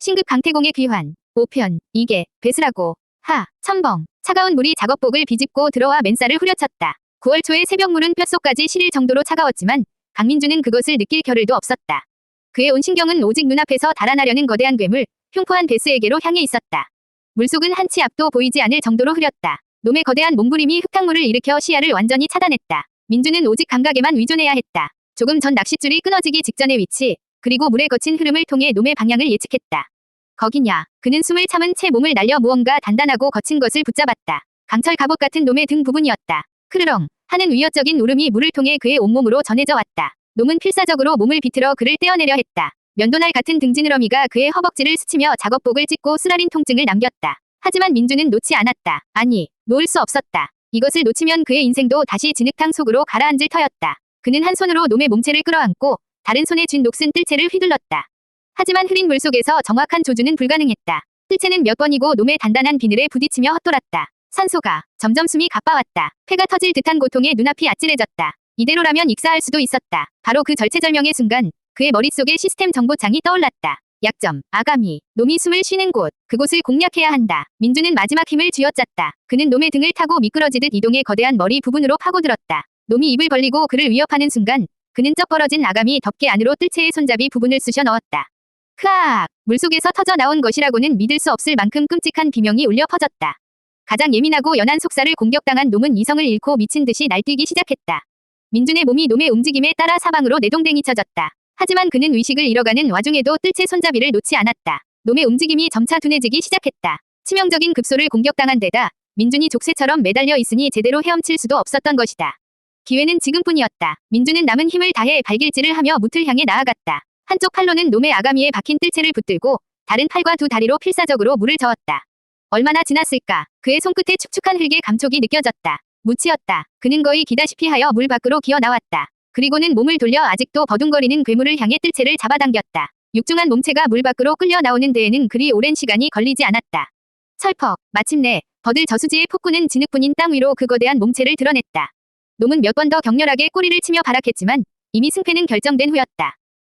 신급 강태공의 귀환. 5편. 이게 배스라고. 하. 첨벙. 차가운 물이 작업복을 비집고 들어와 맨살을 후려쳤다. 9월 초의 새벽물은 뼛속까지 시릴 정도로 차가웠지만 강민주는 그것을 느낄 겨를도 없었다. 그의 온 신경은 오직 눈앞에서 달아나려는 거대한 괴물, 흉포한 베스에게로 향해 있었다. 물속은 한 치 앞도 보이지 않을 정도로 흐렸다. 놈의 거대한 몸부림이 흙탕물을 일으켜 시야를 완전히 차단했다. 민주는 오직 감각에만 위존해야 했다. 조금 전 낚싯줄이 끊어지기 직전의 위치, 그리고 물에 거친 흐름을 통해 놈의 방향을 예측했다. 거기냐. 그는 숨을 참은 채 몸을 날려 무언가 단단하고 거친 것을 붙잡았다. 강철 갑옷 같은 놈의 등 부분이었다. 크르렁 하는 위협적인 울음이 물을 통해 그의 온몸으로 전해져 왔다. 놈은 필사적으로 몸을 비틀어 그를 떼어내려 했다. 면도날 같은 등지느러미가 그의 허벅지를 스치며 작업복을 찢고 쓰라린 통증을 남겼다. 하지만 민주는 놓지 않았다. 아니, 놓을 수 없었다. 이것을 놓치면 그의 인생도 다시 진흙탕 속으로 가라앉을 터였다. 그는 한 손으로 놈의 몸체를 끌어안고 다른 손에 쥔 녹슨 뜰채를 휘둘렀다. 하지만 흐린 물속에서 정확한 조준은 불가능했다. 뜰채는 몇 번이고 놈의 단단한 비늘에 부딪히며 헛돌았다. 산소가 점점 숨이 가빠왔다. 폐가 터질 듯한 고통에 눈앞이 아찔해졌다. 이대로라면 익사할 수도 있었다. 바로 그 절체절명의 순간 그의 머릿속에 시스템 정보창이 떠올랐다. 약점, 아가미, 놈이 숨을 쉬는 곳, 그곳을 공략해야 한다. 민주는 마지막 힘을 쥐어짰다. 그는 놈의 등을 타고 미끄러지듯 이동해 거대한 머리 부분으로 파고들었다. 놈이 입을 벌리고 그를 위협하는 순간 그는 쩍 벌어진 아가미 덮개 안으로 뜰채의 손잡이 부분을 쑤셔 넣었다. 크악! 물속에서 터져 나온 것이라고는 믿을 수 없을 만큼 끔찍한 비명이 울려 퍼졌다. 가장 예민하고 연한 속살을 공격당한 놈은 이성을 잃고 미친 듯이 날뛰기 시작했다. 민준의 몸이 놈의 움직임에 따라 사방으로 내동댕이 쳐졌다. 하지만 그는 의식을 잃어가는 와중에도 뜰채 손잡이를 놓지 않았다. 놈의 움직임이 점차 둔해지기 시작했다. 치명적인 급소를 공격당한 데다 민준이 족쇄처럼 매달려 있으니 제대로 헤엄칠 수도 없었던 것이다. 기회는 지금뿐이었다. 민준은 남은 힘을 다해 발길질을 하며 무틀 향해 나아갔다. 한쪽 팔로는 놈의 아가미에 박힌 뜰채를 붙들고 다른 팔과 두 다리로 필사적으로 물을 저었다. 얼마나 지났을까. 그의 손끝에 축축한 흙의 감촉이 느껴졌다. 무치였다. 그는 거의 기다시피 하여 물 밖으로 기어 나왔다. 그리고는 몸을 돌려 아직도 버둥거리는 괴물을 향해 뜰채를 잡아당겼다. 육중한 몸체가 물 밖으로 끌려 나오는 데에는 그리 오랜 시간이 걸리지 않았다. 철퍽. 마침내 버들 저수지의 폭군은 진흙뿐인 땅 위로 그 거대한 몸체를 드러냈다. 놈은 몇 번 더 격렬하게 꼬리를 치며 발악했지만 이미 승패는 결정된 후였다.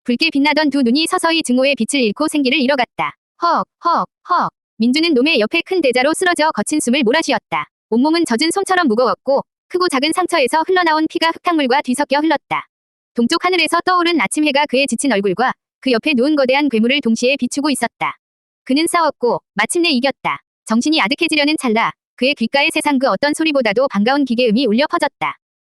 붉게 빛나던 두 눈이 서서히 증오의 빛을 잃고 생기를 잃어갔다. 헉, 헉, 헉. 민주는 놈의 옆에 큰 대자로 쓰러져 거친 숨을 몰아쉬었다. 온몸은 젖은 솜처럼 무거웠고 크고 작은 상처에서 흘러나온 피가 흙탕물과 뒤섞여 흘렀다. 동쪽 하늘에서 떠오른 아침 해가 그의 지친 얼굴과 그 옆에 누운 거대한 괴물을 동시에 비추고 있었다. 그는 싸웠고 마침내 이겼다. 정신이 아득해지려는 찰나 그의 귓가에 세상 그 어떤 소리보다도 반가운 기계음이 울려 퍼졌다.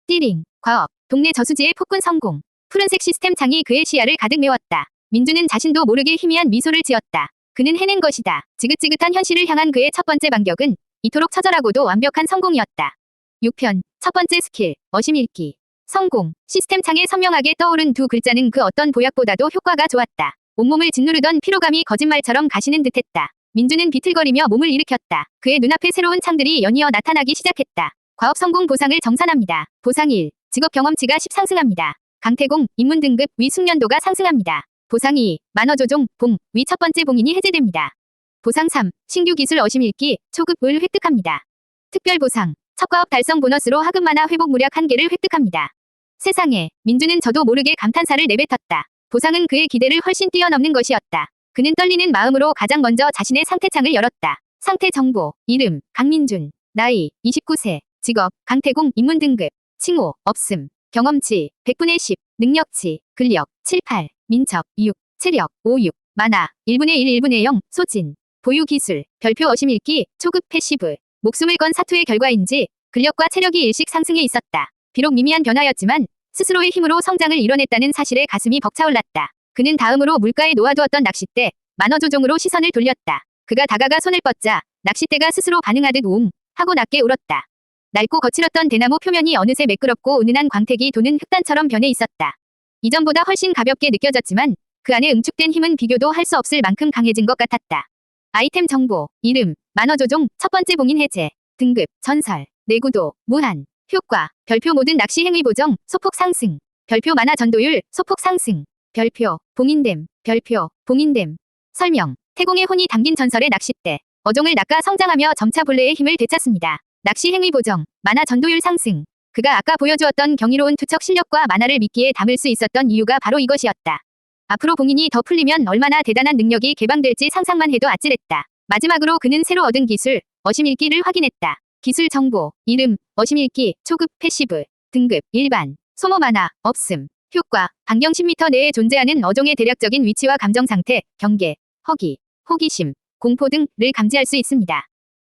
띠링, 과업, 동네 저수지의 폭군 성공. 푸른색 시스템 창이 그의 시야를 가득 메웠다. 민주는 자신도 모르게 희미한 미소를 지었다. 그는 해낸 것이다. 지긋지긋한 현실을 향한 그의 첫 번째 반격은 이토록 처절하고도 완벽한 성공이었다. 6편, 첫 번째 스킬, 어심 읽기. 성공. 시스템 창에 선명하게 떠오른 두 글자는 그 어떤 보약보다도 효과가 좋았다. 온몸을 짓누르던 피로감이 거짓말처럼 가시는 듯했다. 민주는 비틀거리며 몸을 일으켰다. 그의 눈앞에 새로운 창들이 연이어 나타나기 시작했다. 과업 성공 보상을 정산합니다. 보상 1. 직업 경험치가 10 상승합니다. 강태공, 입문 등급, 위 숙련도가 상승합니다. 보상 2. 만화 조종, 봉, 위 첫 번째 봉인이 해제됩니다. 보상 3. 신규 기술 어심 읽기, 초급을 획득합니다. 특별 보상. 첫 과업 달성 보너스로 하급 만화 회복 무력 1개를 획득합니다. 세상에, 민주는 저도 모르게 감탄사를 내뱉었다. 보상은 그의 기대를 훨씬 뛰어넘는 것이었다. 그는 떨리는 마음으로 가장 먼저 자신의 상태창을 열었다. 상태 정보, 이름, 강민준, 나이, 29세, 직업, 강태공, 입문 등급, 칭호, 없음, 경험치, 100분의 10, 능력치, 근력, 7, 8, 민첩, 6, 체력, 5, 6, 만화, 1분의 1, 1분의 0, 소진, 보유 기술, 별표 어심 읽기, 초급 패시브, 목숨을 건 사투의 결과인지 근력과 체력이 일식 상승해 있었다. 비록 미미한 변화였지만 스스로의 힘으로 성장을 이뤄냈다는 사실에 가슴이 벅차올랐다. 그는 다음으로 물가에 놓아두었던 낚싯대, 만화 조종으로 시선을 돌렸다. 그가 다가가 손을 뻗자 낚싯대가 스스로 반응하듯 웅 하고 낮게 울었다. 낡고 거칠었던 대나무 표면이 어느새 매끄럽고 은은한 광택이 도는 흙단처럼 변해 있었다. 이전보다 훨씬 가볍게 느껴졌지만 그 안에 응축된 힘은 비교도 할 수 없을 만큼 강해진 것 같았다. 아이템 정보, 이름, 만화 조종, 첫 번째 봉인 해제, 등급, 전설, 내구도, 무한, 효과, 별표 모든 낚시 행위 보정, 소폭 상승, 별표 만화 전도율, 소폭 상승, 별표, 봉인됨, 별표, 봉인됨. 설명, 태공의 혼이 담긴 전설의 낚싯대, 어종을 낚아 성장하며 점차 본래의 힘을 되찾습니다. 낚시 행위 보정, 만화 전도율 상승. 그가 아까 보여주었던 경이로운 투척 실력과 만화를 미끼에 담을 수 있었던 이유가 바로 이것이었다. 앞으로 봉인이 더 풀리면 얼마나 대단한 능력이 개방될지 상상만 해도 아찔했다. 마지막으로 그는 새로 얻은 기술, 어심읽기를 확인했다. 기술 정보, 이름, 어심읽기, 초급, 패시브, 등급, 일반, 소모 만화, 없음, 효과, 반경 10m 내에 존재하는 어종의 대략적인 위치와 감정 상태, 경계, 허기, 호기심, 공포 등을 감지할 수 있습니다.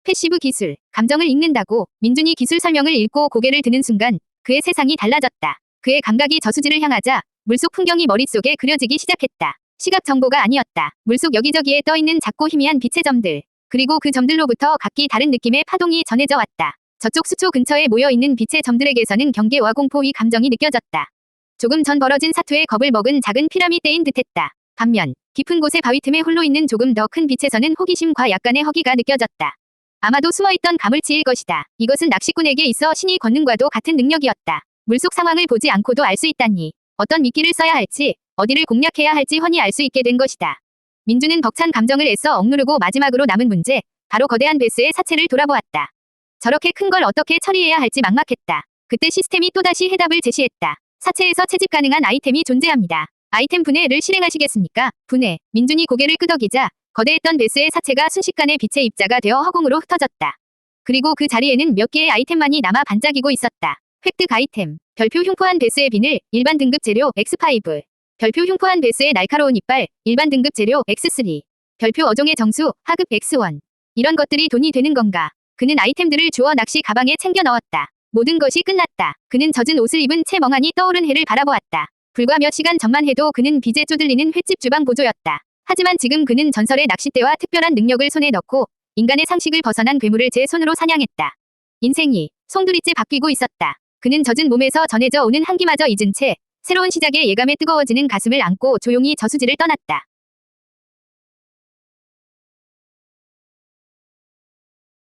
패시브 기술, 감정을 읽는다고 민준이 기술 설명을 읽고 고개를 드는 순간 그의 세상이 달라졌다. 그의 감각이 저수지를 향하자 물속 풍경이 머릿속에 그려지기 시작했다. 시각 정보가 아니었다. 물속 여기저기에 떠있는 작고 희미한 빛의 점들. 그리고 그 점들로부터 각기 다른 느낌의 파동이 전해져 왔다. 저쪽 수초 근처에 모여있는 빛의 점들에게서는 경계와 공포의 감정이 느껴졌다. 조금 전 벌어진 사투에 겁을 먹은 작은 피라미드인 듯했다. 반면 깊은 곳의 바위 틈에 홀로 있는 조금 더 큰 빛에서는 호기심과 약간의 허기가 느껴졌다. 아마도 숨어있던 가물치일 것이다. 이것은 낚시꾼에게 있어 신의 권능과도 같은 능력이었다. 물속 상황을 보지 않고도 알 수 있다니. 어떤 미끼를 써야 할지, 어디를 공략해야 할지 훤히 알 수 있게 된 것이다. 민주는 벅찬 감정을 애써 억누르고 마지막으로 남은 문제, 바로 거대한 베스의 사체를 돌아보았다. 저렇게 큰 걸 어떻게 처리해야 할지 막막했다. 그때 시스템이 또다시 해답을 제시했다. 사체에서 채집 가능한 아이템이 존재합니다. 아이템 분해를 실행하시겠습니까? 분해. 민준이 고개를 끄덕이자 거대했던 베스의 사체가 순식간에 빛의 입자가 되어 허공으로 흩어졌다. 그리고 그 자리에는 몇 개의 아이템만이 남아 반짝이고 있었다. 획득 아이템. 별표 흉포한 베스의 비늘, 일반 등급 재료 X5. 별표 흉포한 베스의 날카로운 이빨, 일반 등급 재료 X3. 별표 어종의 정수, 하급 X1. 이런 것들이 돈이 되는 건가? 그는 아이템들을 주워 낚시 가방에 챙겨 넣었다. 모든 것이 끝났다. 그는 젖은 옷을 입은 채 멍하니 떠오른 해를 바라보았다. 불과 몇 시간 전만 해도 그는 빚에 쪼들리는 횟집 주방 보조였다. 하지만 지금 그는 전설의 낚싯대와 특별한 능력을 손에 넣고 인간의 상식을 벗어난 괴물을 제 손으로 사냥했다. 인생이 송두리째 바뀌고 있었다. 그는 젖은 몸에서 전해져 오는 한기마저 잊은 채 새로운 시작의 예감에 뜨거워지는 가슴을 안고 조용히 저수지를 떠났다.